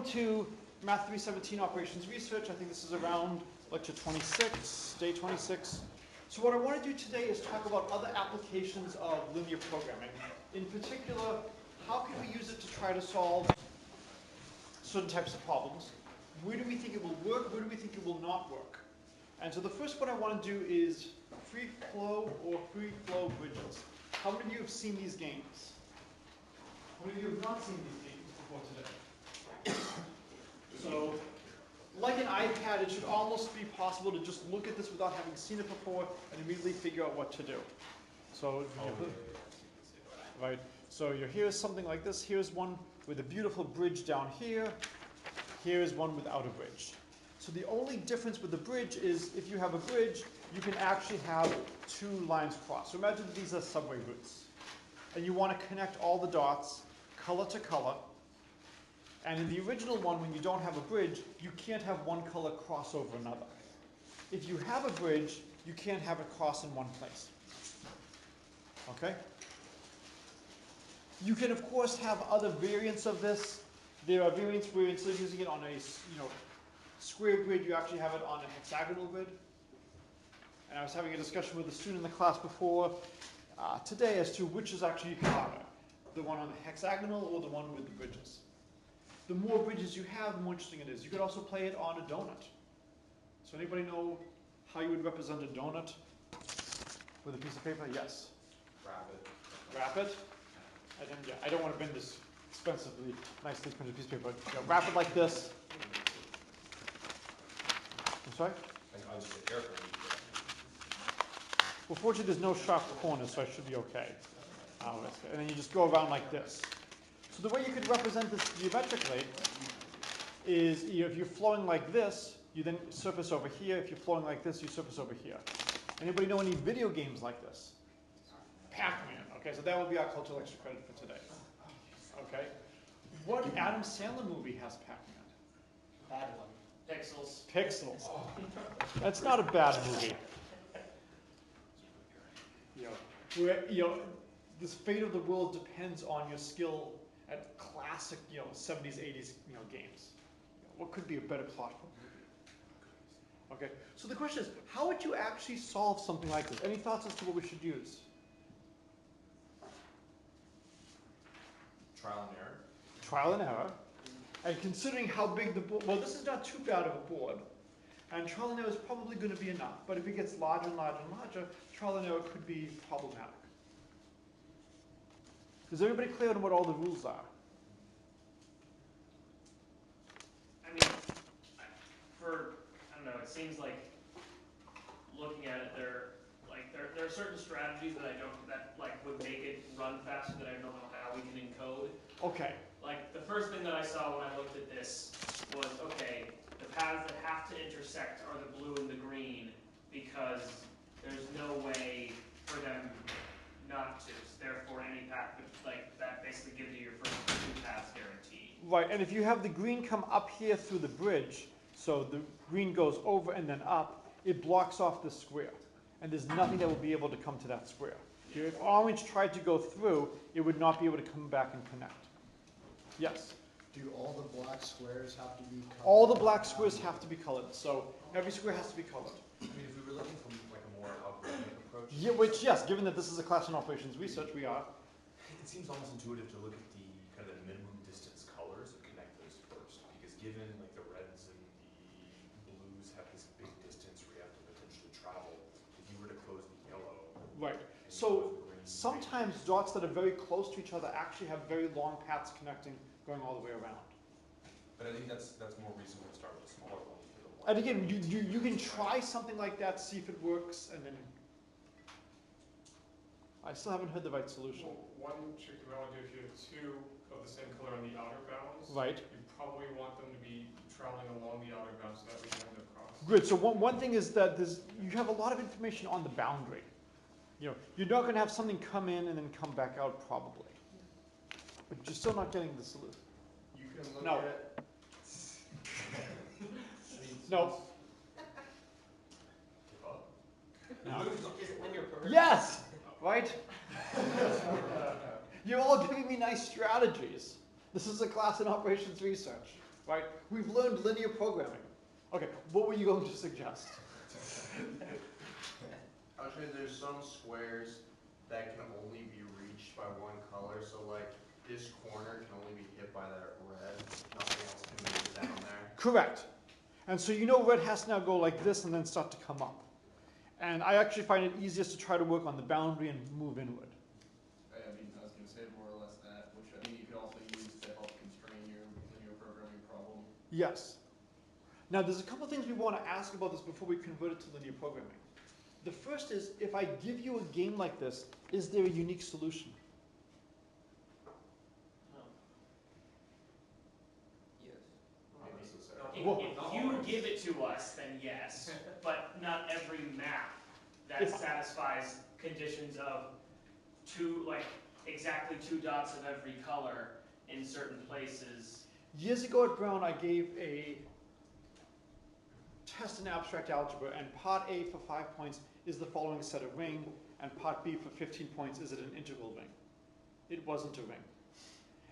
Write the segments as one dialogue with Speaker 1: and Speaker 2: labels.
Speaker 1: to Math 317 Operations Research. I think this is around lecture 26, day 26. So what I want to do today is talk about other applications of linear programming. In particular, how can we use it to try to solve certain types of problems? Where do we think it will work? Where do we think it will not work? And so the first one I want to do is FreeFlow or FreeFlow bridges. How many of you have seen these games? How many of you have not seen these games before today? So, like an iPad, it should almost be possible to just look at this without having seen it before and immediately figure out what to do. So, right. So here's something like this. Here's one with a beautiful bridge down here. Here's one without a bridge. So the only difference with the bridge is if you have a bridge, you can actually have two lines cross. So imagine these are subway routes. And you want to connect all the dots, color to color. And in the original one, when you don't have a bridge, you can't have one color cross over another. If you have a bridge, you can't have it cross in one place. Okay? You can, of course, have other variants of this. There are variants where instead of using it on a square grid, you actually have it on a hexagonal grid. And I was having a discussion with a student in the class before today as to which is actually harder, the one on the hexagonal or the one with the bridges. The more bridges you have, the more interesting it is. You could also play it on a donut. So anybody know how you would represent a donut with a piece of paper? Yes.
Speaker 2: Wrap it.
Speaker 1: Wrap it. I don't want to bend this expensively, nicely printed piece of paper. Wrap it like this. I'm sorry?
Speaker 2: I'll just be careful.
Speaker 1: Well, fortunately, there's no sharp corners, so I should be okay. And then you just go around like this. So the way you could represent this geometrically is if you're flowing like this, you then surface over here. If you're flowing like this, you surface over here. Anybody know any video games like this? Pac-Man. Okay, so that will be our cultural extra credit for today. Okay. What Adam Sandler movie has Pac-Man?
Speaker 3: Bad one. Pixels.
Speaker 1: Pixels. That's not a bad movie. This fate of the world depends on your skill at classic, 70s, 80s, games. What could be a better plot for a movie? Okay, so the question is, how would you actually solve something like this? Any thoughts as to what we should use?
Speaker 2: Trial and error.
Speaker 1: Trial and error. And considering how big the board, well, this is not too bad of a board. And trial and error is probably going to be enough. But if it gets larger and larger and larger, trial and error could be problematic. Is everybody clear on what all the rules are?
Speaker 3: I mean, I don't know, it seems like looking at it, there are certain strategies that would make it run faster that I don't know how we can encode.
Speaker 1: Okay.
Speaker 3: Like the first thing that I saw when I looked at this was, okay, the paths that have to intersect are the blue and the green because there's no way for them not to. Therefore, any path that basically gives you your first two paths guaranteed.
Speaker 1: Right, and if you have the green come up here through the bridge, so the green goes over and then up, it blocks off the square. And there's nothing that will be able to come to that square. If orange tried to go through, it would not be able to come back and connect. Yes?
Speaker 4: Do all the black squares have to be colored?
Speaker 1: All the black squares have to be colored, so every square has to be colored.
Speaker 2: I mean, if we were looking for like a more algorithmic approach,
Speaker 1: Yeah, which, yes, given that this is a class in operations research, we are.
Speaker 2: it seems almost intuitive to look at the kind of the minimum distance colors and connect those first, because given like the reds and the blues have this big distance where you have to potentially travel, if you were to close the yellow,
Speaker 1: Right.
Speaker 2: and
Speaker 1: So
Speaker 2: close the green,
Speaker 1: sometimes dots that are very close to each other actually have very long paths connecting, going all the way around.
Speaker 2: but I think that's more reasonable to start with a smaller one.
Speaker 1: And again, you can try something like that, see if it works, and then I still haven't heard the right solution.
Speaker 5: Well, one trick you might want to do if you have two of the same color on the outer bounds,
Speaker 1: Right.
Speaker 5: you probably want them to be traveling along the outer bounds so that we can have them cross.
Speaker 1: Good. So one thing is that you have a lot of information on the boundary. You're not going to have something come in and then come back out probably, but you're still not getting the solution.
Speaker 5: You can look
Speaker 1: No.
Speaker 5: at
Speaker 1: No.
Speaker 2: No.
Speaker 3: Is it linear programming?
Speaker 1: Yes. Right. You're all giving me nice strategies. This is a class in operations research. right? We've learned linear programming. Okay, what were you going to suggest?
Speaker 6: Actually, there's some squares that can only be reached by one color, so like this corner can only be hit by that red, nothing else can move down there.
Speaker 1: Correct. And so you know red has to now go like this and then start to come up. And I actually find it easiest to try to work on the boundary and move inward.
Speaker 5: I mean, I was going to say more or less that, which I mean you can also use to help constrain your linear programming problem.
Speaker 1: Yes. Now there's a couple things we want to ask about this before we convert it to linear programming. The first is, if I give you a game like this, is there a unique solution?
Speaker 5: Yes.
Speaker 6: Not necessarily.
Speaker 3: If,
Speaker 1: Well,
Speaker 3: if you give it to us, then yes, but not every map that
Speaker 1: If-
Speaker 3: satisfies conditions of exactly 2 dots of every color in certain places.
Speaker 1: Years ago at Brown, I gave a test in abstract algebra, and part A for 5 points is the following set of ring, and part B for 15 points is it an integral ring? It wasn't a ring.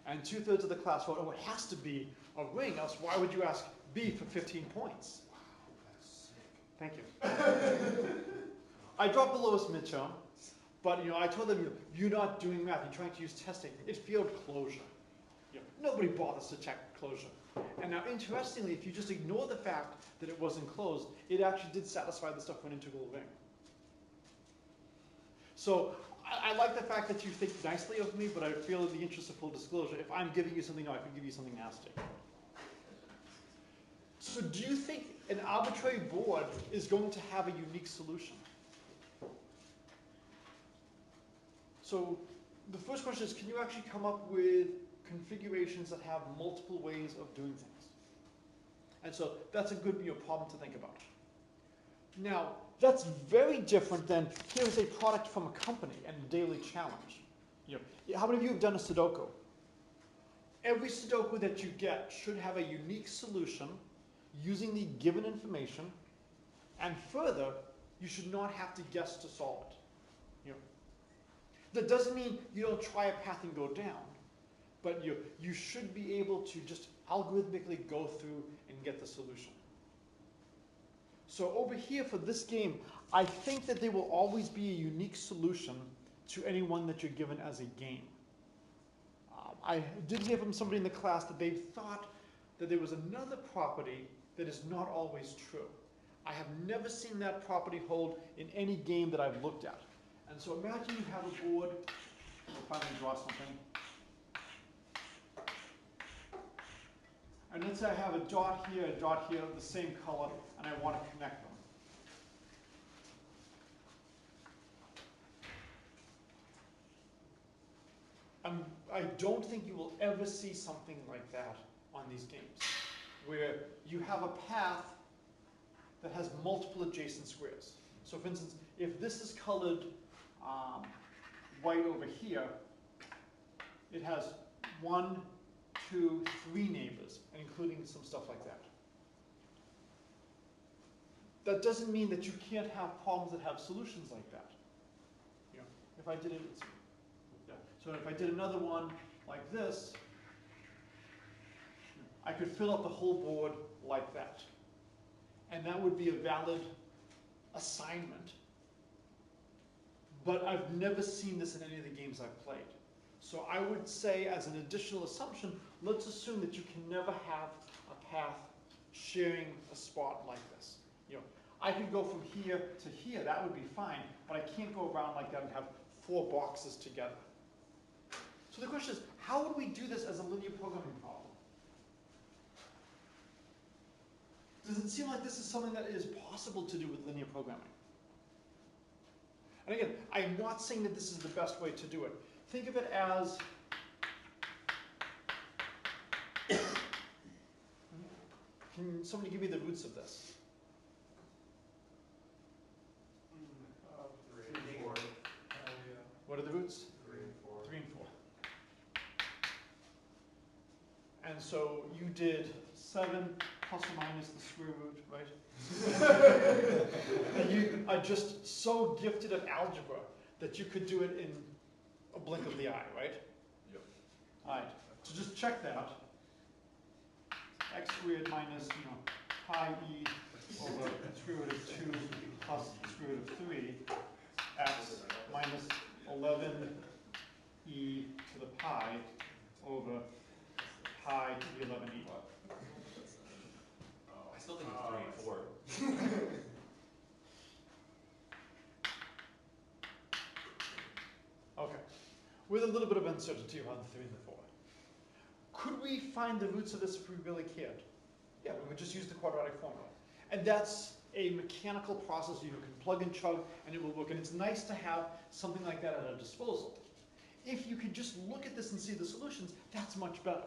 Speaker 1: And 2/3 of the class wrote, oh, it has to be a ring, else why would you ask B for 15 points?
Speaker 2: Wow, that's sick.
Speaker 1: Thank you. I dropped the lowest midterm, but I told them, you're not doing math, you're trying to use testing. It failed closure. Nobody bothers to check closure. And now, interestingly, if you just ignore the fact that it wasn't closed, it actually did satisfy the stuff for an integral ring. So I like the fact that you think nicely of me, but I feel in the interest of full disclosure, if I'm giving you something, I can give you something nasty. So do you think an arbitrary board is going to have a unique solution? So the first question is, can you actually come up with configurations that have multiple ways of doing things? And so that's a good problem to think about. Now, that's very different than, here is a product from a company and a daily challenge. How many of you have done a Sudoku? Every Sudoku that you get should have a unique solution using the given information, and further, you should not have to guess to solve it. That doesn't mean you don't try a path and go down, but you should be able to just algorithmically go through and get the solution. So over here for this game, I think that there will always be a unique solution to any one that you're given as a game. I did hear from somebody in the class that they thought that there was another property that is not always true. I have never seen that property hold in any game that I've looked at. And so imagine you have a board, we'll finally draw something. And let's say I have a dot here, of the same color, and I want to connect them. I don't think you will ever see something like that on these games, where you have a path that has multiple adjacent squares. So for instance, if this is colored white over here, it has 1, 2, 3 neighbors, including some stuff like that. That doesn't mean that you can't have problems that have solutions like that. If I did it, so if I did another one like this, I could fill up the whole board like that. And that would be a valid assignment. But I've never seen this in any of the games I've played. So I would say, as an additional assumption, let's assume that you can never have a path sharing a spot like this. I could go from here to here, that would be fine, but I can't go around like that and have 4 boxes together. So the question is, how would we do this as a linear programming problem? Does it seem like this is something that is possible to do with linear programming? And again, I'm not saying that this is the best way to do it. Think of it as, can somebody give me the roots of this?
Speaker 6: 3 and 4.
Speaker 1: What are the roots?
Speaker 6: 3 and 4.
Speaker 1: 3 and 4. And so you did 7 plus or minus the square root, right? And you are just so gifted at algebra that you could do it in a blink of the eye, right?
Speaker 2: Yep.
Speaker 1: All right, so just check that. X squared minus, pi e over square root of 2 plus square root of 3 x minus 11 e to the pi over pi to the 11e.
Speaker 2: I still think it's 3 and 4.
Speaker 1: Okay. With a little bit of uncertainty around the 3 and the 4. Could we find the roots of this if we really cared? Yeah, we would just use the quadratic formula. And that's a mechanical process you can plug and chug and it will work. And it's nice to have something like that at our disposal. If you could just look at this and see the solutions, that's much better.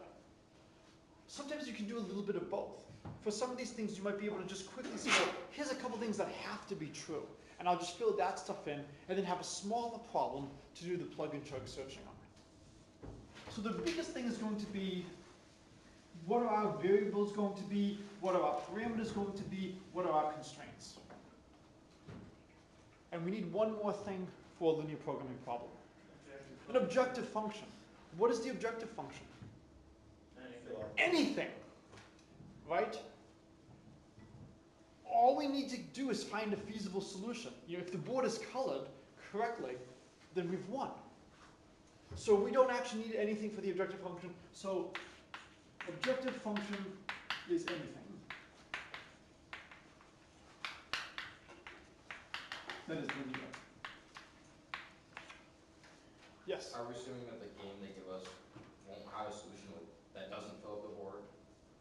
Speaker 1: Sometimes you can do a little bit of both. For some of these things, you might be able to just quickly see, well, here's a couple things that have to be true. And I'll just fill that stuff in and then have a smaller problem to do the plug and chug searching on. So the biggest thing is going to be, what are our variables going to be? What are our parameters going to be? What are our constraints? And we need one more thing for a linear programming problem. An objective function. What is the objective function? Anything. Right? All we need to do is find a feasible solution. If the board is colored correctly, then we've won. So we don't actually need anything for the objective function. So objective function is anything. That is linear. Yes?
Speaker 7: Are we assuming that the game they give us won't have a solution that doesn't fill up the board?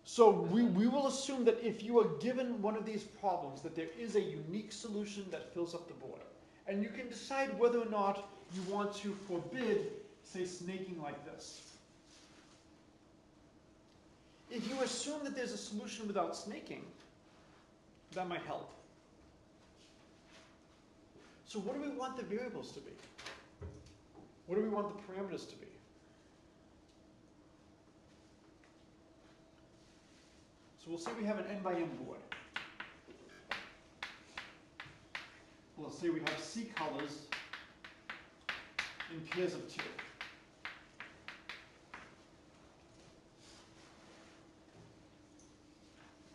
Speaker 1: So we will assume that if you are given one of these problems, that there is a unique solution that fills up the board. And you can decide whether or not you want to forbid, say, snaking like this. If you assume that there's a solution without snaking, that might help. So what do we want the variables to be? What do we want the parameters to be? So we'll say we have an n by n board. We'll say we have C colors in pairs of 2.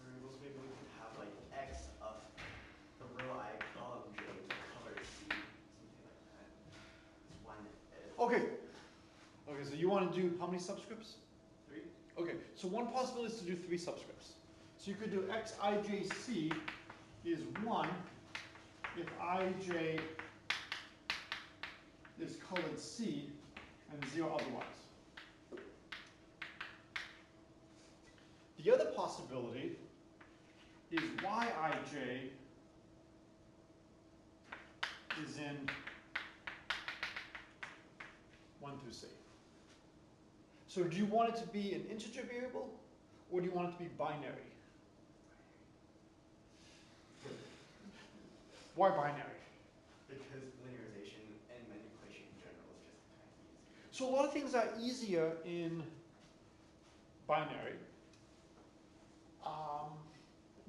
Speaker 6: Variables, maybe we can have like X of the row I column J to color C, something like that.
Speaker 1: Okay. Okay, so you want to do how many subscripts?
Speaker 6: 3.
Speaker 1: Okay, so one possibility is to do 3 subscripts. So you could do xijc is 1 if ij is colored C and 0 otherwise. The other possibility is yij is in 1 through C. So do you want it to be an integer variable, or do you want it to be binary? Why binary?
Speaker 6: Because linearization and manipulation in general is just kind of easy.
Speaker 1: So a lot of things are easier in binary.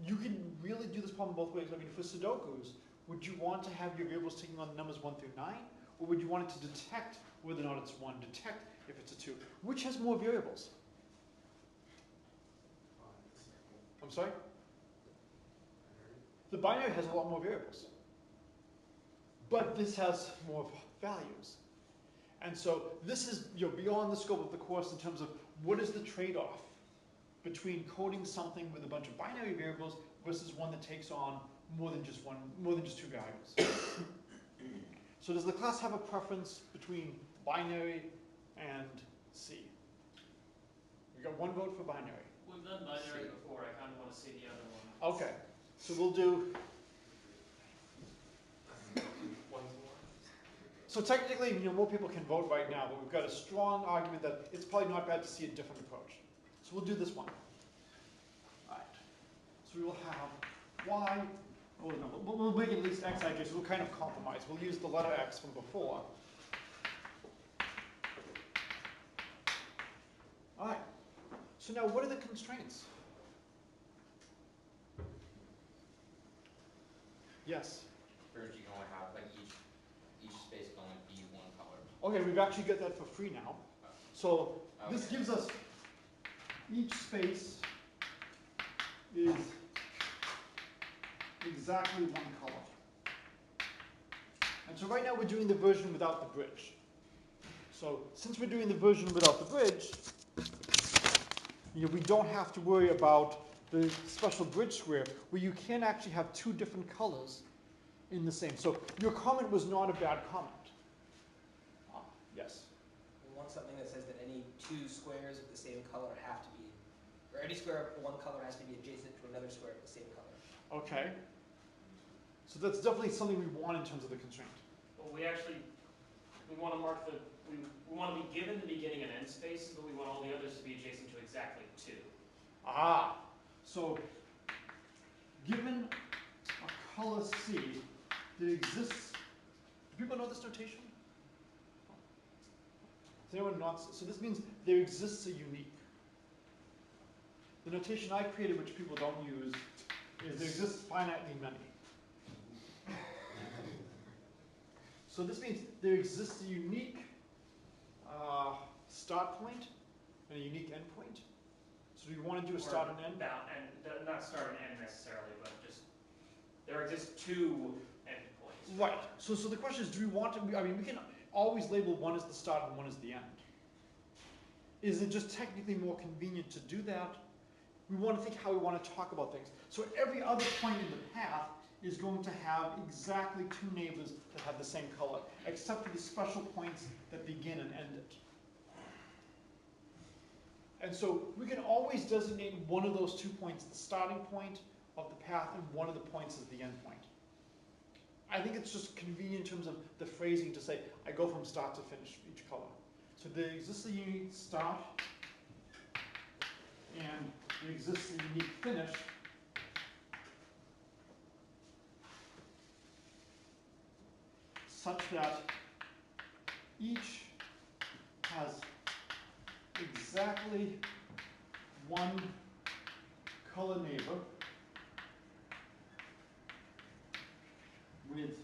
Speaker 1: You can really do this problem both ways. I mean, for Sudokus, would you want to have your variables taking on the numbers 1 through 9, or would you want it to detect whether or not it's 1, detect if it's a 2? Which has more variables? I'm sorry? The binary has a lot more variables. But this has more values. And so this is beyond the scope of the course in terms of what is the trade-off between coding something with a bunch of binary variables versus one that takes on more than just 2 values. So does the class have a preference between binary and C? We got 1 vote for binary.
Speaker 3: We've done binary before, I kind of want to see the other one.
Speaker 1: Okay, so we'll do. So technically, more people can vote right now, but we've got a strong argument that it's probably not bad to see a different approach. So we'll do this one. All right. So we will have y. Oh no, we'll make it at least xij. So we'll kind of compromise. We'll use the letter x from before. All right. So now, what are the constraints? Yes.
Speaker 7: First, you can only have like each space can only be 1 color.
Speaker 1: Okay, we've actually got that for free now. So this gives us each space exactly one color. And so right now we're doing the version without the bridge. So since we're doing the version without the bridge, we don't have to worry about the special bridge square where you can actually have two different colors in the same. So your comment was not a bad comment. Yes.
Speaker 8: We want something that says that any two squares of the same color have to be, or any square of one color has to be adjacent to another square of the same color.
Speaker 1: Okay. So that's definitely something we want in terms of the constraint.
Speaker 3: Well, we want to mark we want to be given the beginning and end space, but we want all the others to be adjacent to exactly 2.
Speaker 1: Ah, so given a color C that exists, do people know this notation? Does anyone not? So this means there exists a unique. The notation I created, which people don't use, is there exists finitely many. So this means there exists a unique start point and a unique end point. So do we want to do a start and end?
Speaker 3: Not start and end necessarily, but just there exist 2 endpoints.
Speaker 1: Right. So the question is, do we want to? I mean, we can always label one as the start and one as the end. Is it just technically more convenient to do that? We want to think how we want to talk about things. So every other point in the path is going to have exactly 2 neighbors that have the same color, except for the special points that begin and end it. And so we can always designate one of those 2 points the starting point of the path and one of the points as the end point. I think it's just convenient in terms of the phrasing to say, I go from start to finish for each color. So there exists a unique start, and there exists a unique finish. Such that each has exactly one color neighbor with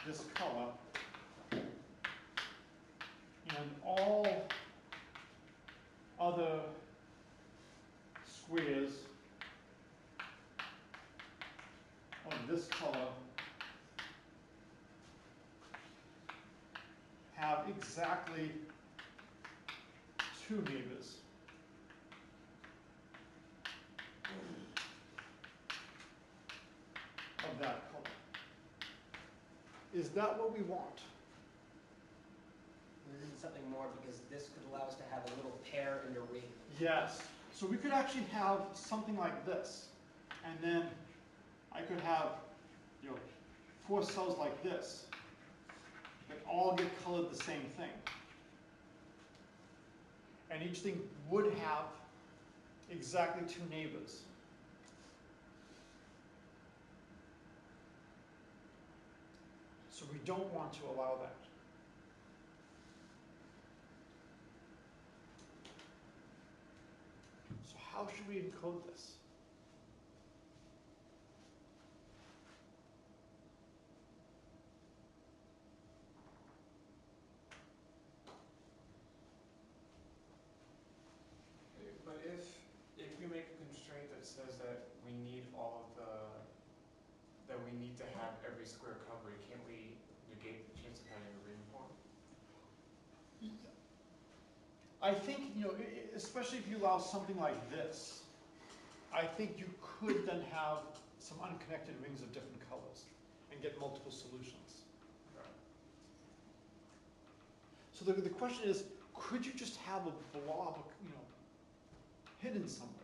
Speaker 1: this color, and all other squares of this color have exactly 2 neighbors. Of that color. Is that what we want?
Speaker 8: We need something more because this could allow us to have a little pair and a ring.
Speaker 1: Yes. So we could actually have something like this, and then I could have 4 cells like this that all get colored the same thing. And each thing would have exactly 2 neighbors. So we don't want to allow that. So how should we encode this?
Speaker 9: But if we make a constraint that says that we need that we need to have every square covered, can't we negate the chance of having a ring form?
Speaker 1: I think, especially if you allow something like this, I think you could then have some unconnected rings of different colors and get multiple solutions. So the question is, could you just have a blob, hidden somewhere?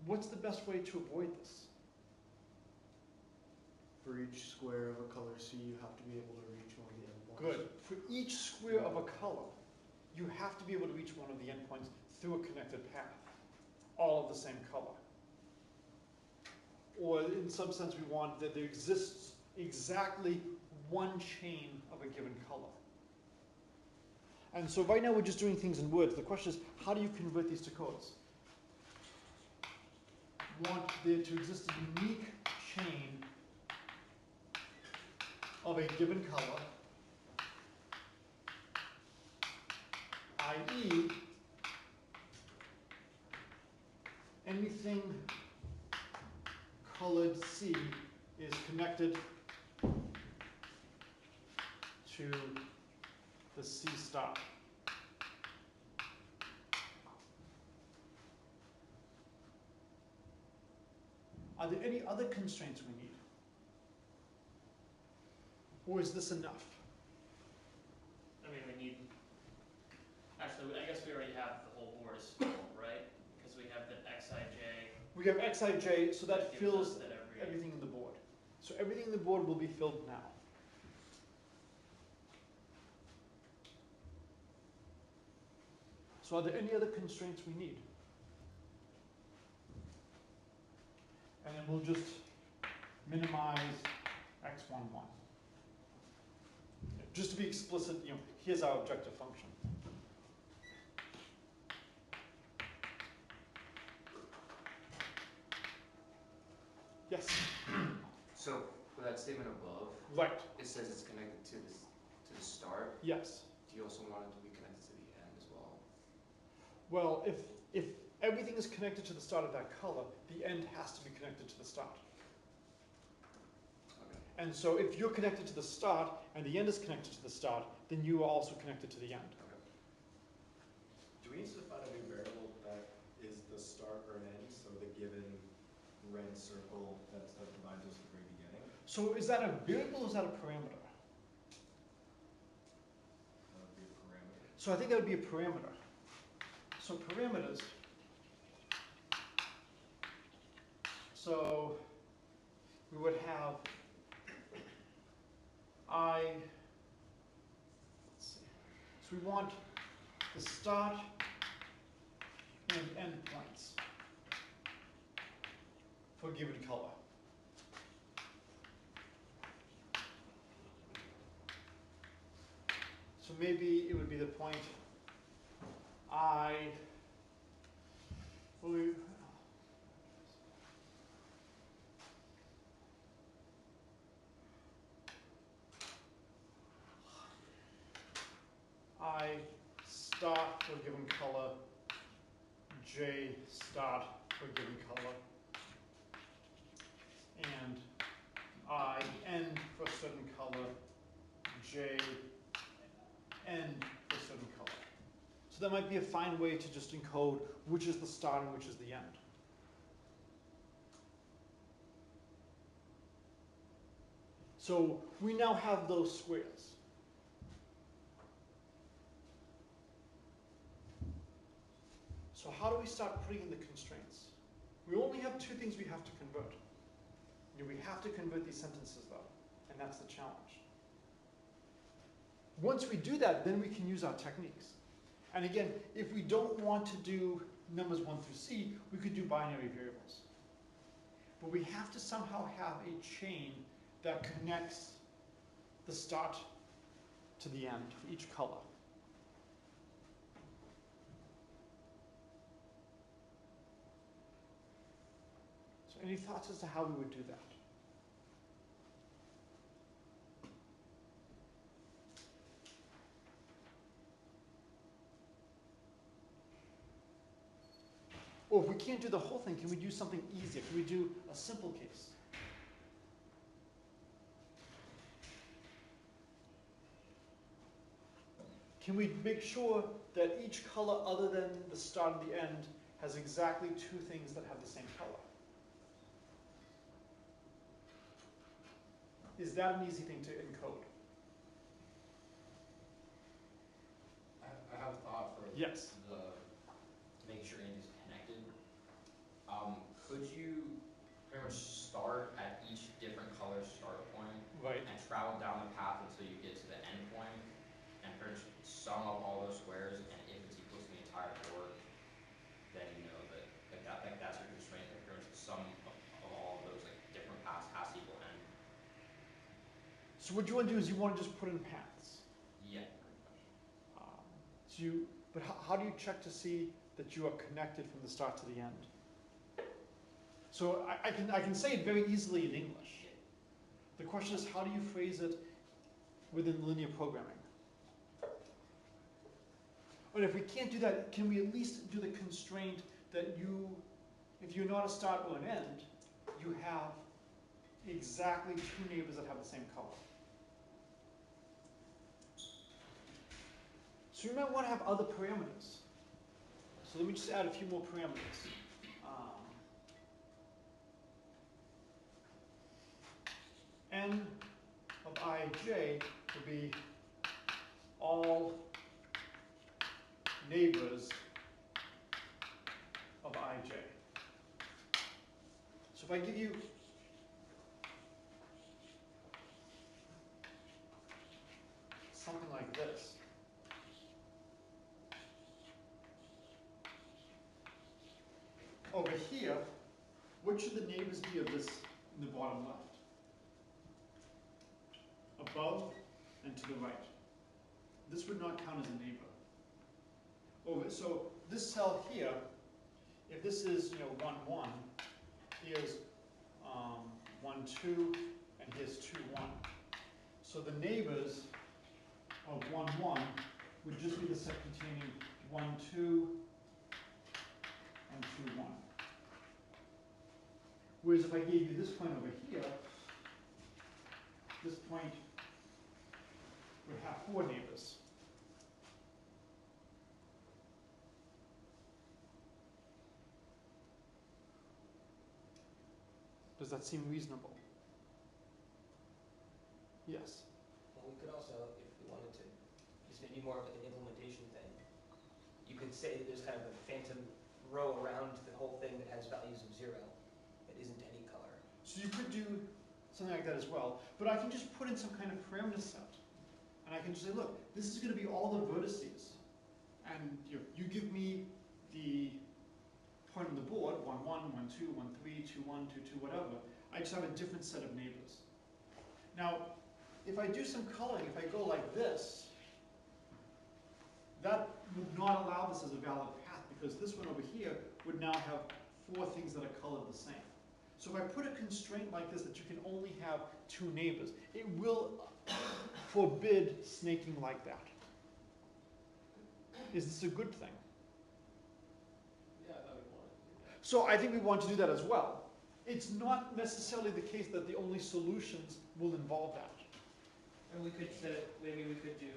Speaker 1: What's the best way to avoid this?
Speaker 4: For each square of a color C, you have to be able to reach one of the endpoints.
Speaker 1: Good. For each square of a color, you have to be able to reach one of the endpoints through a connected path, all of the same color. Or in some sense, we want that there exists exactly one chain of a given color. And so right now we're just doing things in words. The question is, how do you convert these to codes? We want there to exist a unique chain of a given color, i.e., anything colored C is connected to the C star. Are there any other constraints we need? Or is this enough?
Speaker 3: I mean, we need, actually, I guess we already have the whole board is full, right? Because we have the Xij.
Speaker 1: We have Xij, so that
Speaker 3: gives
Speaker 1: fills
Speaker 3: us that
Speaker 1: everything in the board. So everything in the board will be filled now. So are there any other constraints we need? And then we'll just minimize x11. Just to be explicit, here's our objective function. Yes?
Speaker 9: So, with that statement above,
Speaker 1: Right.
Speaker 9: it says it's connected to the start.
Speaker 1: Yes.
Speaker 9: Do you also want it to be connected to the end as well?
Speaker 1: Well, if everything is connected to the start of that color, the end has to be connected to the start.
Speaker 9: Okay.
Speaker 1: And so if you're connected to the start and the end is connected to the start, then you are also connected to the end.
Speaker 6: Do we need to define a new variable that is the start or an end, so the given red circle that provides us the very beginning?
Speaker 1: So is that a variable or is that a parameter?
Speaker 6: That would be a parameter.
Speaker 1: So I think that would be a parameter. So parameters. So we would have let's see. So we want the start and end points for a given color. So maybe it would be the point blue. I start for a given color, J start for a given color, and I end for a certain color, J end for a certain color. So that might be a fine way to just encode which is the start and which is the end. So we now have those squares. So how do we start putting in the constraints? We only have two things we have to convert. We have to convert these sentences though, and that's the challenge. Once we do that, then we can use our techniques. And again, if we don't want to do numbers 1 through C, we could do binary variables. But we have to somehow have a chain that connects the start to the end for each color. So any thoughts as to how we would do that? Or if we can't do the whole thing, can we do something easier? Can we do a simple case? Can we make sure that each color other than the start and the end has exactly two things that have the same color? Is that an easy thing to encode?
Speaker 7: I have a thought for
Speaker 1: Yes.
Speaker 7: to make sure Andy's connected. Could you pretty much start at each different color start point
Speaker 1: Right.
Speaker 7: and travel down the path until you get to the end point and pretty much sum up all those squares, and if it's equal to the entire board, then you know that that's your constraint. That pretty much the sum of all of those different paths has to equal n.
Speaker 1: So what you want to do is you want to just put in paths.
Speaker 7: Yeah.
Speaker 1: But how do you check to see that you are connected from the start to the end? So I can say it very easily in English. The question is, how do you phrase it within linear programming? And if we can't do that, can we at least do the constraint that you if you're not a start or an end, you have exactly two neighbors that have the same color. So you might want to have other parameters. So let me just add a few more parameters. N of ij will be all neighbors of ij. So if I give you something like this, over here, what should the neighbors be of this in the bottom left? Above and to the right. This would not count as a neighbor. So this cell here, if this is 1, 1, here's 1, 2, and here's 2, 1. So the neighbors of 1, 1 would just be the set containing 1, 2, and 2, 1. Whereas if I gave you this point over here, this point would have 4 neighbors. Does that seem reasonable? Yes.
Speaker 8: Well, we could also, if we wanted to, this may be more of an implementation thing. You could say that there's kind of a phantom row around the whole thing that has values of 0 that isn't any color.
Speaker 1: So you could do something like that as well, but I can just put in some kind of parameter set. And I can just say, look, this is going to be all the vertices. And you give me the point on the board, 1, 1, 1, 2, 1, 3, 2, 1, 2, 2, whatever. I just have a different set of neighbors. Now, if I do some coloring, if I go like this, that would not allow this as a valid path because this one over here would now have 4 things that are colored the same. So if I put a constraint like this that you can only have 2 neighbors, it will forbid snaking like that. Is this a good thing?
Speaker 5: Yeah, I thought we wanted to do that.
Speaker 1: So I think we want to do that as well. It's not necessarily the case that the only solutions will involve that.
Speaker 3: And we could set it, maybe we could do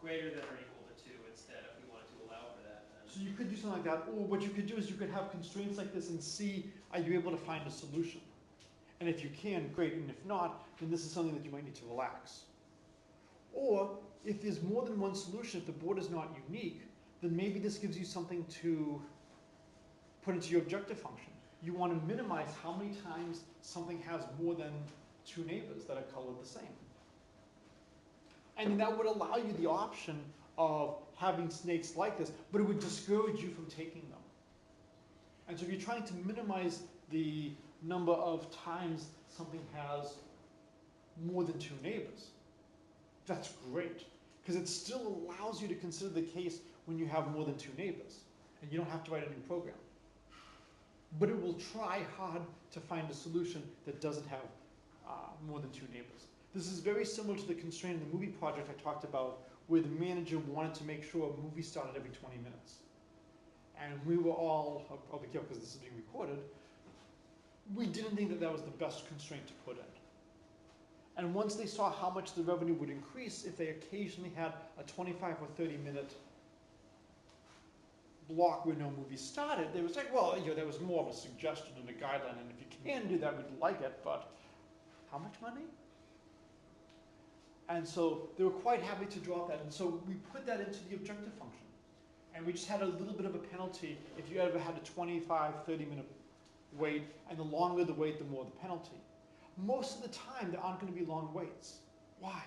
Speaker 3: greater than or equal to 2 instead if we wanted to allow for that.
Speaker 1: So you could do something like that, or what you could do is you could have constraints like this and see, are you able to find a solution? And if you can, great, and if not, then this is something that you might need to relax. Or, if there's more than one solution, if the board is not unique, then maybe this gives you something to put into your objective function. You want to minimize how many times something has more than 2 neighbors that are colored the same. And that would allow you the option of having snakes like this, but it would discourage you from taking them. And so if you're trying to minimize the number of times something has more than 2 neighbors, that's great, because it still allows you to consider the case when you have more than 2 neighbors, and you don't have to write a new program. But it will try hard to find a solution that doesn't have more than 2 neighbors. This is very similar to the constraint in the movie project I talked about, where the manager wanted to make sure a movie started every 20 minutes. And we were all, I'll be careful because this is being recorded, we didn't think that that was the best constraint to put in. And once they saw how much the revenue would increase if they occasionally had a 25 or 30 minute block where no movie started, they would say, well, that was more of a suggestion and a guideline, and if you can do that, we'd like it, but how much money? And so they were quite happy to drop that, and so we put that into the objective function. And we just had a little bit of a penalty if you ever had a 25, 30 minute wait, and the longer the wait, the more the penalty. Most of the time, there aren't going to be long waits. Why?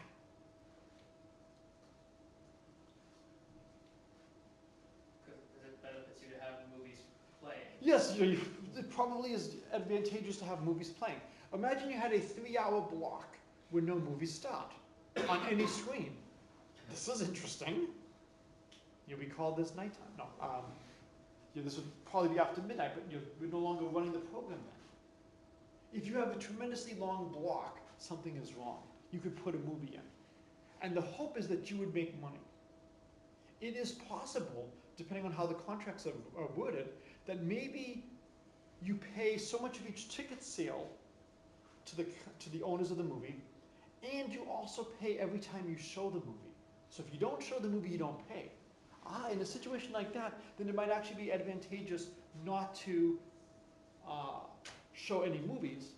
Speaker 3: Because it benefits you to have movies playing.
Speaker 1: Yes, it probably is advantageous to have movies playing. Imagine you had a 3-hour block where no movies start on any screen. This is interesting. We call this nighttime. No, this would probably be after midnight, but we're no longer running the program then. If you have a tremendously long block, something is wrong. You could put a movie in. And the hope is that you would make money. It is possible, depending on how the contracts are worded, that maybe you pay so much of each ticket sale to the owners of the movie, and you also pay every time you show the movie. So if you don't show the movie, you don't pay. In a situation like that, then it might actually be advantageous not to show any movies.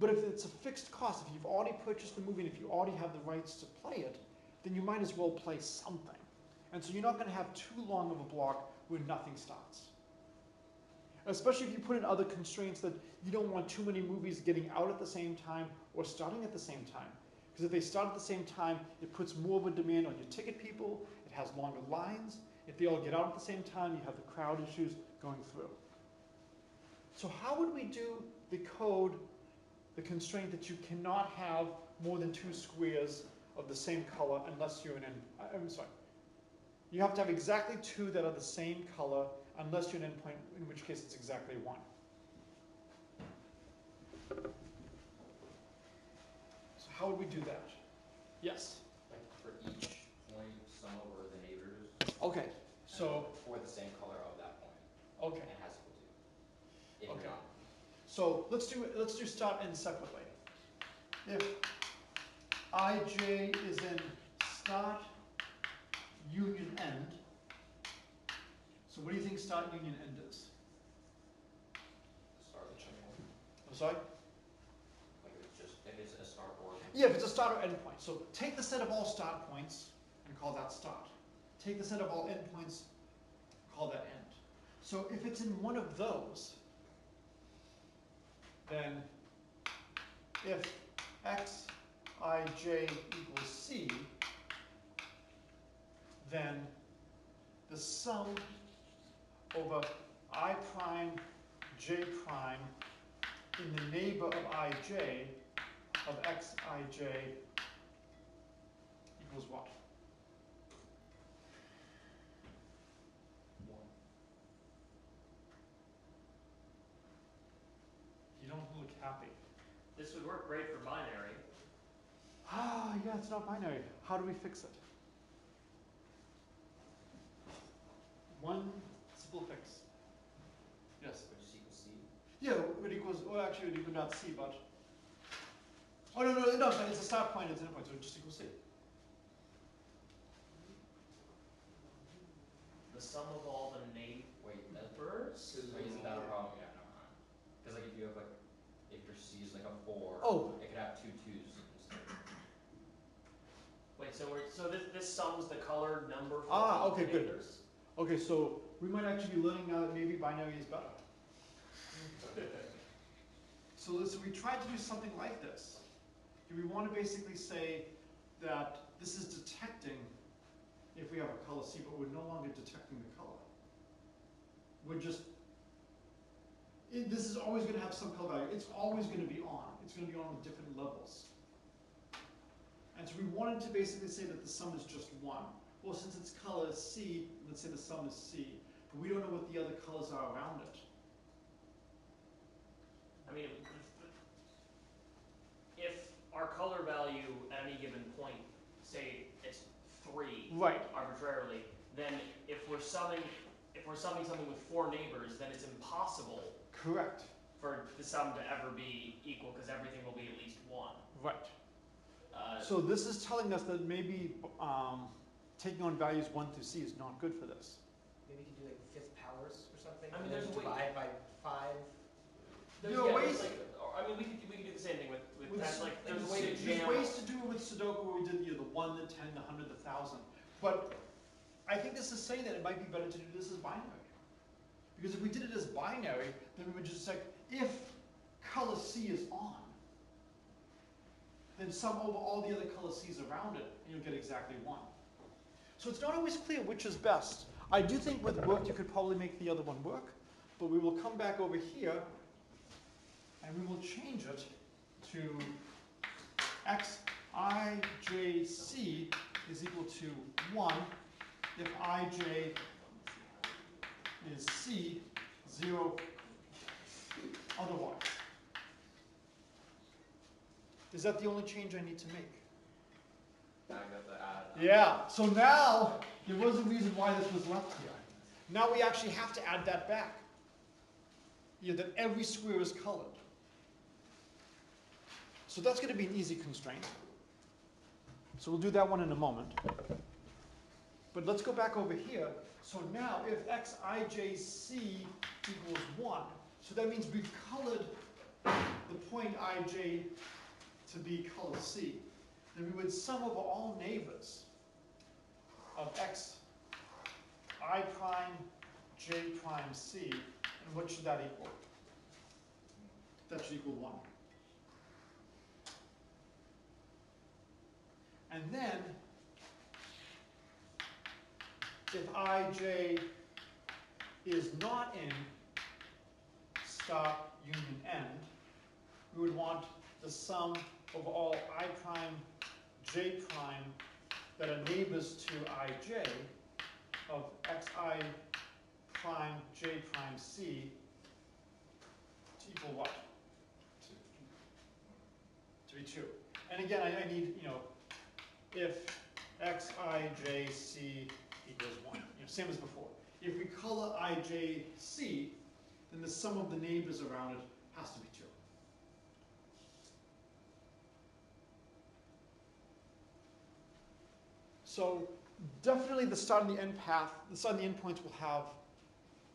Speaker 1: But if it's a fixed cost, if you've already purchased the movie and if you already have the rights to play it, then you might as well play something. And so you're not going to have too long of a block where nothing starts. Especially if you put in other constraints that you don't want too many movies getting out at the same time or starting at the same time. Because if they start at the same time, it puts more of a demand on your ticket people, it has longer lines. If they all get out at the same time, you have the crowd issues going through. So how would we do the code, the constraint that you cannot have more than 2 squares of the same color unless you're I'm sorry. You have to have exactly 2 that are the same color unless you're an endpoint, in which case it's exactly 1. So how would we do that? Yes?
Speaker 7: Like for each point, sum over the neighbors.
Speaker 1: Okay,
Speaker 7: and
Speaker 1: so,
Speaker 7: for the same color of that point.
Speaker 1: okay.
Speaker 7: And it has equal to. If
Speaker 1: Okay.
Speaker 7: you're not.
Speaker 1: So let's do start end separately. If ij is in start union end, so what do you think start union end is?
Speaker 7: Start of the checkpoint.
Speaker 1: I'm sorry?
Speaker 7: Like if it's a start or.
Speaker 1: Yeah, if it's a start or end point. So take the set of all start points and call that start. Take the set of all end points, call that end. So if it's in one of those, then if xij equals c, then the sum over I prime j prime in the neighbor of ij of xij equals what?
Speaker 7: 1.
Speaker 1: You don't look happy.
Speaker 3: This would work great for binary.
Speaker 1: Yeah, it's not binary. How do we fix it? One simple fix. Yes?
Speaker 7: Which is equal C.
Speaker 1: Yeah, it equals, well actually it would equal not C, but. Oh no, sorry, it's a start point, it's an end point, so it just equals C.
Speaker 3: The sum of all the neighbors.
Speaker 7: Wait, isn't that a problem? Yeah, no. Because like if you have like, if your C is like a 4,
Speaker 1: Oh.
Speaker 7: it could have 2 2s instead.
Speaker 3: Wait, so this sums the colored number for
Speaker 1: Ah,
Speaker 3: all
Speaker 1: okay,
Speaker 3: the
Speaker 1: good.
Speaker 3: neighbors?
Speaker 1: Okay, so we might actually be learning now that maybe binary is better. So we tried to do something like this. We want to basically say that this is detecting if we have a color C, but we're no longer detecting the color. We're just, this is always going to have some color value. It's always going to be on. It's going to be on with different levels. And so we wanted to basically say that the sum is just 1. Well, since its color is C, let's say the sum is C, but we don't know what the other colors are around it.
Speaker 3: I mean, if our color value at any given point, say it's 3
Speaker 1: Right.
Speaker 3: arbitrarily, then if we're summing something with 4 neighbors, then it's impossible
Speaker 1: Correct.
Speaker 3: for the sum to ever be equal because everything will be at least 1.
Speaker 1: Right.
Speaker 3: Uh,
Speaker 1: So this is telling us that maybe taking on values 1 through C is not good for this.
Speaker 8: Maybe you could do like fifth powers or something.
Speaker 3: I mean,
Speaker 8: and then
Speaker 3: there's a way-
Speaker 8: divide by 5.
Speaker 3: there's,
Speaker 1: There are
Speaker 3: yeah,
Speaker 1: ways-
Speaker 3: there's like, I mean, we could do the same thing with
Speaker 1: With
Speaker 3: that. Like, there's a way to
Speaker 1: There's
Speaker 3: jam.
Speaker 1: ways to do it with Sudoku where we did the 1, the 10, the 100, the 1,000. But I think this is saying that it might be better to do this as binary. Because if we did it as binary, then we would just say, if color C is on, then sum over all the other color C's around it, and you'll get exactly 1. So it's not always clear which is best. I do think with work you could probably make the other one work, but we will come back over here, and we will change it to xijc is equal to 1 if ij is C, 0 otherwise. Is that the only change I need to make?
Speaker 7: Now you have to add.
Speaker 1: Yeah, so now there was a reason why this was left here. Now we actually have to add that back. that every square is colored. So that's going to be an easy constraint. So we'll do that one in a moment. But let's go back over here. So now if xijc equals 1, so that means we've colored the point ij to be color C. Then we would sum over all neighbors of xi prime j prime c. And what should that equal? That should equal 1. And then, if ij is not in start union end, we would want the sum of all I prime j prime that are neighbors to ij of xi prime j prime c to equal what? To be 2. And again, I need, if xijc equals 1, same as before. If we color ijc, then the sum of the neighbors around it has to be 2. So definitely the start and the end path, the start and the end points will have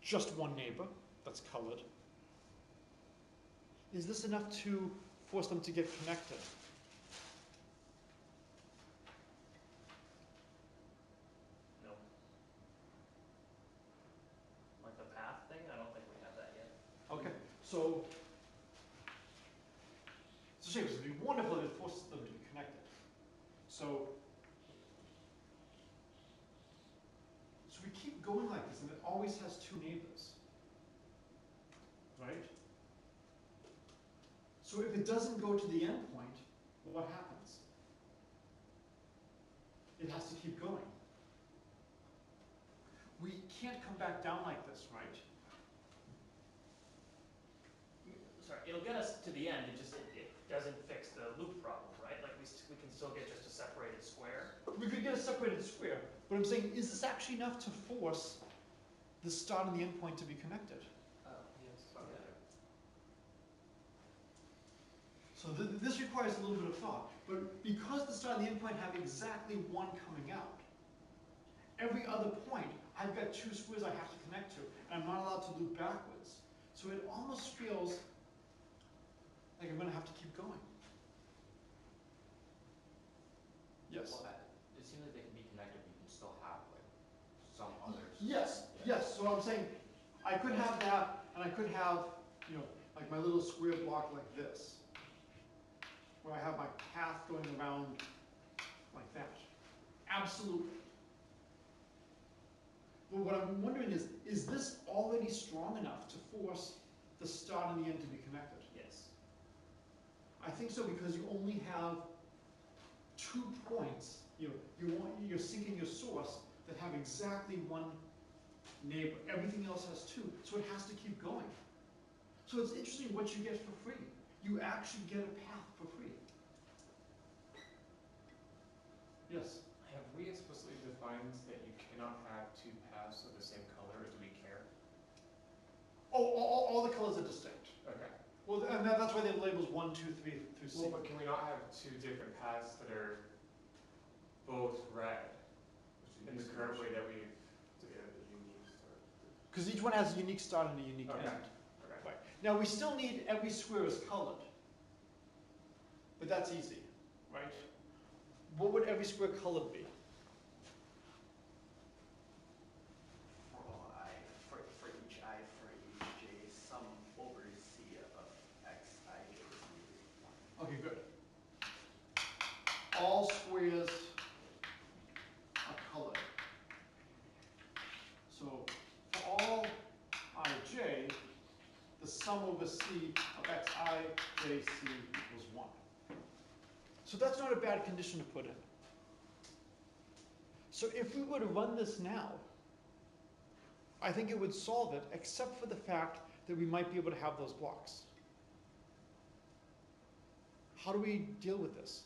Speaker 1: just one neighbor that's colored. Is this enough to force them to get connected?
Speaker 3: No. Like the path thing, I don't think we have that yet.
Speaker 1: Okay, so it's a shame, because it would be wonderful if it forces them to be connected. So we keep going like this, and it always has 2 neighbors, right? So if it doesn't go to the end point, what happens? It has to keep going. We can't come back down like this, right?
Speaker 3: Sorry, it'll get us to the end, it doesn't fix the loop problem, right? Like we can still get just a separated square.
Speaker 1: We could get a separated square, but I'm saying, is this actually enough to force the start and the end point to be connected?
Speaker 8: Yes.
Speaker 3: Okay.
Speaker 1: So this requires a little bit of thought, but because the start and the end point have exactly 1 coming out, every other point, I've got 2 squares I have to connect to, and I'm not allowed to loop backwards. So it almost feels like I'm going to have to keep going. Yes?
Speaker 7: Well, it seems like they can be connected, but you can still have like some others.
Speaker 1: Yes,
Speaker 7: Yeah.
Speaker 1: yes. So I'm saying I could have that, and I could have, like my little square block like this, where I have my path going around like that. Absolutely. But what I'm wondering is this already strong enough to force the start and the end to be connected?
Speaker 3: Yes.
Speaker 1: I think so, because you only have 2 points. You're syncing your source that have exactly 1 neighbor. Everything else has 2, so it has to keep going. So it's interesting what you get for free. You actually get a path for free. Yes?
Speaker 9: Have we explicitly defined that you cannot have 2 paths of the same color, or do we care?
Speaker 1: Oh, all the colors are distinct.
Speaker 9: Okay.
Speaker 1: Well, and that's why they have labels 1, 2, 3 through C.
Speaker 9: Well, but can we not have 2 different paths that are both red in the current way that we've the unique start?
Speaker 1: Because each one has a unique start and a unique
Speaker 9: Okay.
Speaker 1: end.
Speaker 9: Okay.
Speaker 1: Right. Now we still need every square is colored. But that's easy, right? What would every square colored be?
Speaker 6: For each I, for each j, sum over c of xij is 1.
Speaker 1: Okay, good. All squares are colored. So for all ij, the sum over c of xijc equals 1. So that's not a bad condition to put in. So if we were to run this now, I think it would solve it, except for the fact that we might be able to have those blocks. How do we deal with this?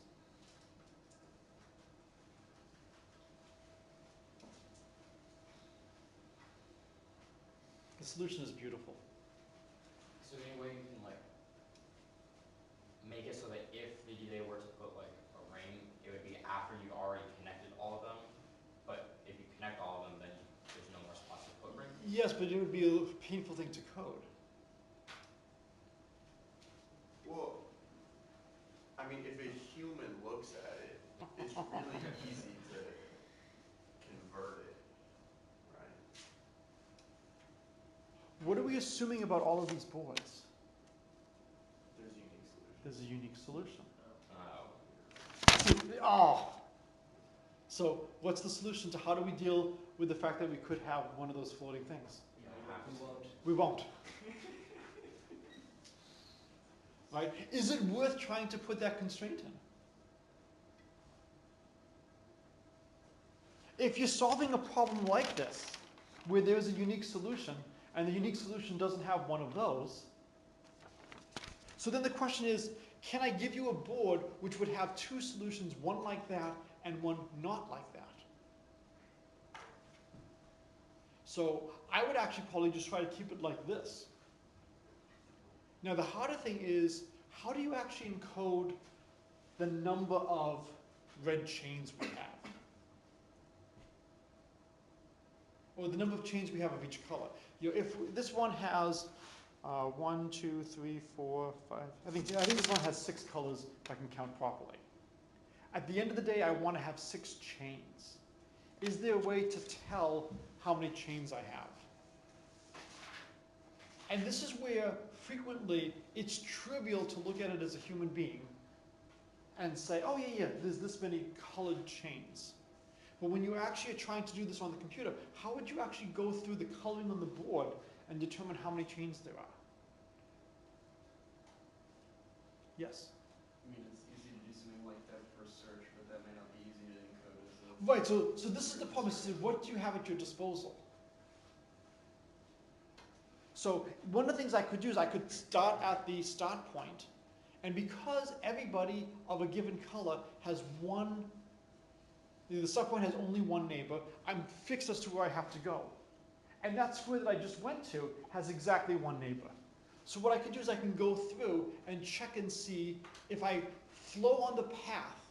Speaker 1: The solution is beautiful.
Speaker 7: Is there any way you can like make it so that if they were to put like a ring, it would be after you already connected all of them, but if you connect all of them, then there's no more spots to put rings?
Speaker 1: Yes, but it would be a painful thing to code.
Speaker 6: Well, I mean, if a human looks at it, it's really easy to convert it, right?
Speaker 1: What are we assuming about all of these boards?
Speaker 6: There's a unique solution.
Speaker 1: There's a unique solution. Oh. So what's the solution to how do we deal with the fact that we could have one of those floating things? We won't. Right? Is it worth trying to put that constraint in? If you're solving a problem like this, where there's a unique solution, and the unique solution doesn't have one of those, so then the question is, can I give you a board which would have two solutions, one like that and one not like that? So I would actually probably just try to keep it like this. Now the harder thing is, how do you actually encode the number of red chains we have? Or the number of chains we have of each color. You know, if this one has 1, 2, 3, 4, 5, I think this one has 6 colors if I can count properly. At the end of the day, I want to have 6 chains. Is there a way to tell how many chains I have? And this is where frequently it's trivial to look at it as a human being and say, oh yeah, there's this many colored chains. But when you actually are trying to do this on the computer, how would you actually go through the coloring on the board and determine how many chains there are? Yes?
Speaker 5: I mean, it's easy to do something like that for search, but that may not be easy to encode as a...
Speaker 1: Right, so this is the problem, is what do you have at your disposal? So one of the things I could do is I could start at the start point, and because everybody of a given color has one, the start point has only one neighbor, I'm fixed as to where I have to go. And that square that I just went to has exactly one neighbor. So what I can do is I can go through and check and see if I flow on the path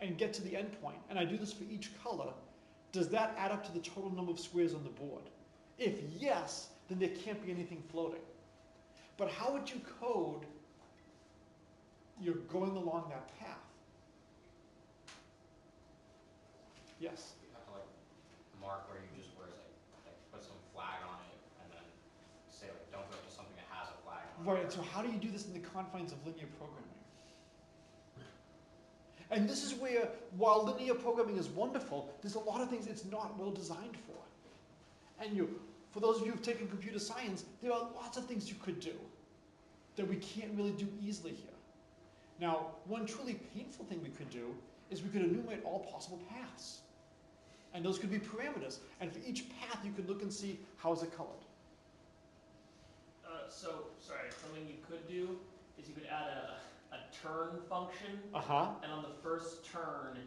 Speaker 1: and get to the end point, and I do this for each color, does that add up to the total number of squares on the board? If yes, then there can't be anything floating. But how would you code you're going along that path? Yes?
Speaker 7: You have to like mark where you just like put some flag on it and then say like don't go to something that has a flag on it.
Speaker 1: Right, so how do you do this in the confines of linear programming? And this is where, while linear programming is wonderful, there's a lot of things it's not well designed for. And for those of you who've taken computer science, there are lots of things you could do that we can't really do easily here. Now, one truly painful thing we could do is we could enumerate all possible paths. And those could be parameters. And for each path, you could look and see how is it colored.
Speaker 3: Something you could do is you could add a turn function. And on the first turn,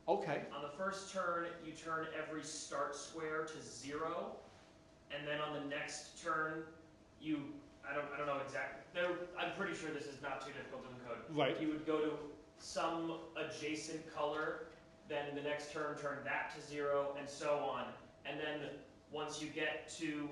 Speaker 1: okay.
Speaker 3: on the first turn, you turn every start square to 0, and then on the next turn, I don't know exactly. I'm pretty sure this is not too difficult to encode.
Speaker 1: Right.
Speaker 3: You would go to some adjacent color, then the next turn that to 0, and so on. And then once you get to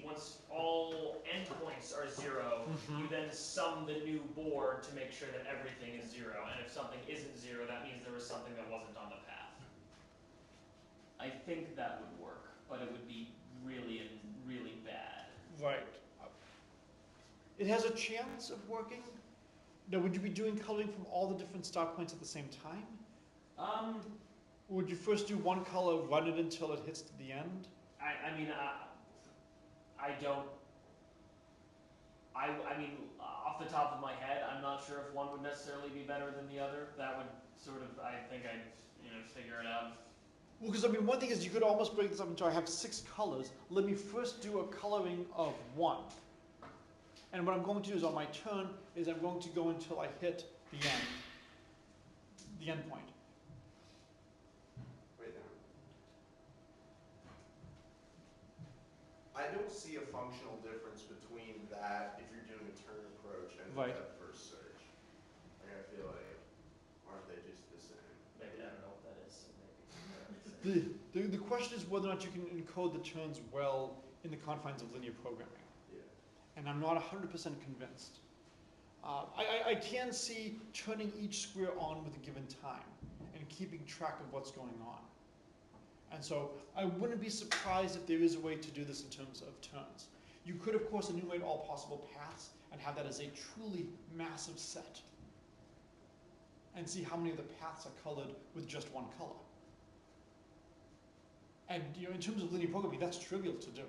Speaker 3: once all endpoints are 0, you then sum the new board to make sure that everything is 0. And if something isn't 0, that means there was something that wasn't on the path. I think that would work, but it would be really, really bad.
Speaker 1: Right. It has a chance of working. Now, would you be doing coloring from all the different start points at the same time? Or would you first do one color, run it until it hits to the end?
Speaker 3: I mean, off the top of my head, I'm not sure if one would necessarily be better than the other. That would sort of, I think I'd, figure it out.
Speaker 1: Well, because one thing is you could almost break this up into I have 6 colors. Let me first do a coloring of 1. And what I'm going to do is on my turn is I'm going to go until I hit the end point.
Speaker 6: Wait now. I don't don't see a functional difference between that if you're doing a turn approach and
Speaker 1: Right.
Speaker 6: that first search. Like I feel like, aren't they just the same?
Speaker 3: Maybe, I don't know what that is, so maybe.
Speaker 1: The question is whether or not you can encode the turns well in the confines of linear programming.
Speaker 6: Yeah.
Speaker 1: And I'm not 100% convinced. I can see turning each square on with a given time and keeping track of what's going on. And so I wouldn't be surprised if there is a way to do this in terms of turns. You could, of course, enumerate all possible paths and have that as a truly massive set and see how many of the paths are colored with just one color. And in terms of linear programming, that's trivial to do.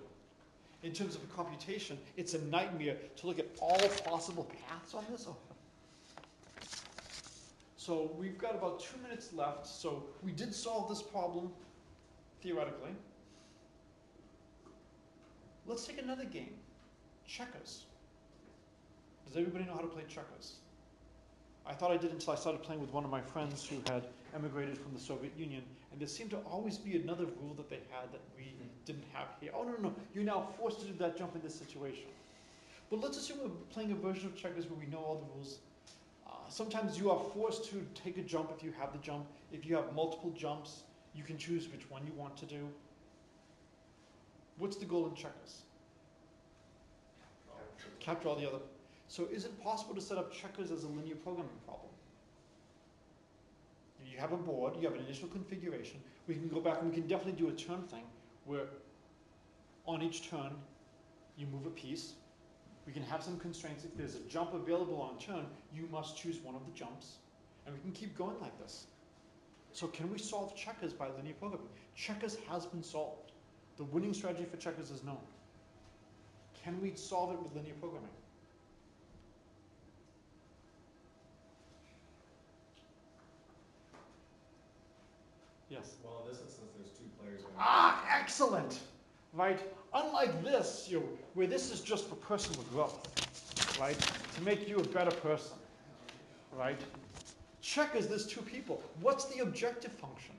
Speaker 1: In terms of a computation, it's a nightmare to look at all possible paths on this. So we've got about 2 minutes left. So we did solve this problem, theoretically. Let's take another game, checkers. Does everybody know how to play checkers? I thought I did until I started playing with one of my friends who had emigrated from the Soviet Union, and there seemed to always be another rule that they had that we didn't have here. Oh, no, you're now forced to do that jump in this situation. But let's assume we're playing a version of checkers where we know all the rules. Sometimes you are forced to take a jump if you have the jump. If you have multiple jumps, you can choose which one you want to do. What's the goal in checkers? Capture all the other. So is it possible to set up checkers as a linear programming problem? You have a board, you have an initial configuration. We can go back and we can definitely do a turn thing where on each turn you move a piece. We can have some constraints. If there's a jump available on turn, you must choose one of the jumps. And we can keep going like this. So can we solve checkers by linear programming? Checkers has been solved. The winning strategy for checkers is known. Can we solve it with linear programming? Yes.
Speaker 2: Well, in this instance, there's two players.
Speaker 1: Excellent. Right? Unlike this, where this is just for personal growth, right? To make you a better person, right? Checkers, there's two people. What's the objective function?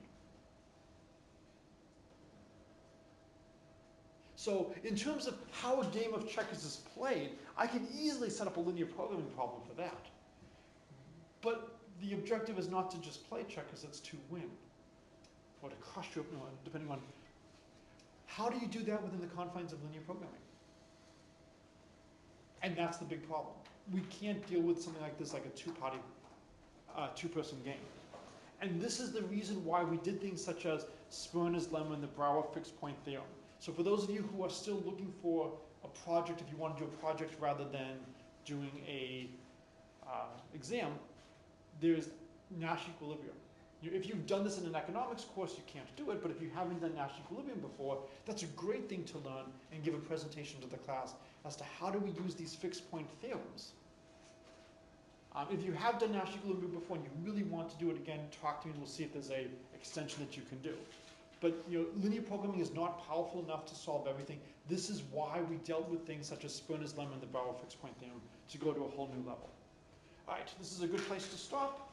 Speaker 1: So in terms of how a game of checkers is played, I can easily set up a linear programming problem for that. But the objective is not to just play checkers, it's to win. Or to crush your opponent, depending on how do you do that within the confines of linear programming? And that's the big problem. We can't deal with something like this, like a two-person game. And this is the reason why we did things such as Sperner's lemma and the Brouwer fixed point theorem. So for those of you who are still looking for a project, if you want to do a project rather than doing a exam, there's Nash equilibrium. If you've done this in an economics course, you can't do it, but if you haven't done Nash equilibrium before, that's a great thing to learn and give a presentation to the class as to how do we use these fixed point theorems. If you have done Nash equilibrium before and you really want to do it again, talk to me and we'll see if there's a extension that you can do. But linear programming is not powerful enough to solve everything. This is why we dealt with things such as Sperner's lemma and the Brouwer fixed point theorem to go to a whole new level. All right, this is a good place to stop.